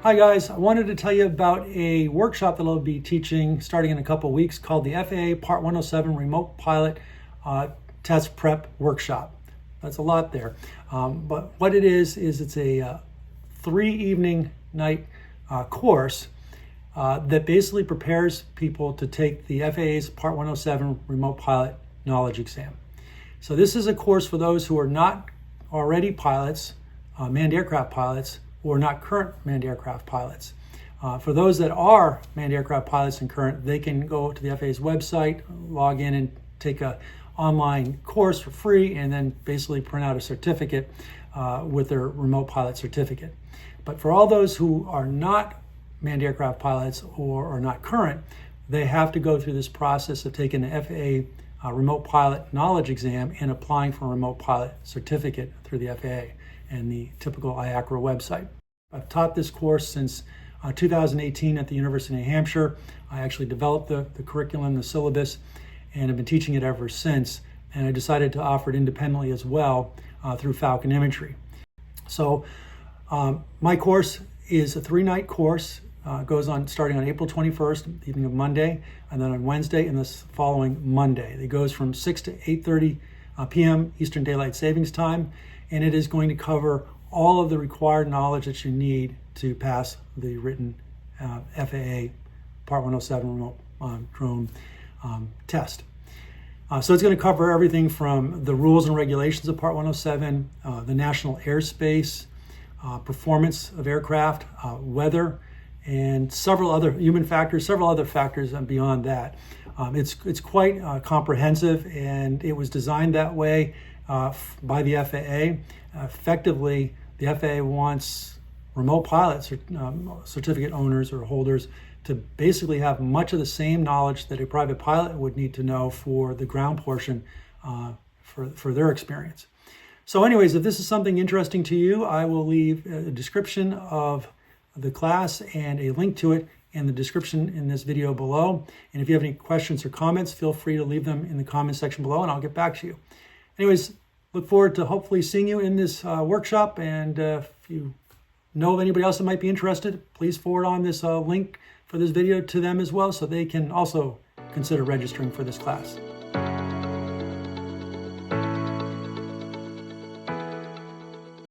Hi guys, I wanted to tell you about a workshop that I'll be teaching starting in a couple of weeks called the FAA Part 107 Remote Pilot Test Prep Workshop. That's a lot there, but what it is it's a 3-evening night course that basically prepares people to take the FAA's Part 107 Remote Pilot Knowledge exam. So this is a course for those who are not already pilots, manned aircraft pilots, or not current manned aircraft pilots. For those that are manned aircraft pilots and current, they can go to the FAA's website, log in and take an online course for free, and then basically print out a certificate with their remote pilot certificate. But for all those who are not manned aircraft pilots or are not current, they have to go through this process of taking the FAA Remote Pilot Knowledge exam and applying for a remote pilot certificate through the FAA and the typical IACRA website. I've taught this course since 2018 at the University of New Hampshire. I actually developed the curriculum, the syllabus, and have been teaching it ever since. And I decided to offer it independently as well through Falcon Imagery. So my course is a 3-night course. Goes on starting on April 21st, the evening of Monday, and then on Wednesday and this following Monday. It goes from 6 to 8:30 p.m. Eastern Daylight Savings Time, and it is going to cover all of the required knowledge that you need to pass the written FAA Part 107 remote drone test. So it's going to cover everything from the rules and regulations of Part 107, the national airspace, performance of aircraft, weather, and several other human factors, several other factors beyond that. It's quite comprehensive, and it was designed that way by the FAA. Effectively, the FAA wants remote pilots, certificate owners or holders, to basically have much of the same knowledge that a private pilot would need to know for the ground portion for their experience. So anyways, if this is something interesting to you, I will leave a description of the class and a link to it in the description in this video below. And if you have any questions or comments, feel free to leave them in the comment section below and I'll get back to you. Anyways, look forward to hopefully seeing you in this workshop. And if you know of anybody else that might be interested, please forward on this link for this video to them as well so they can also consider registering for this class.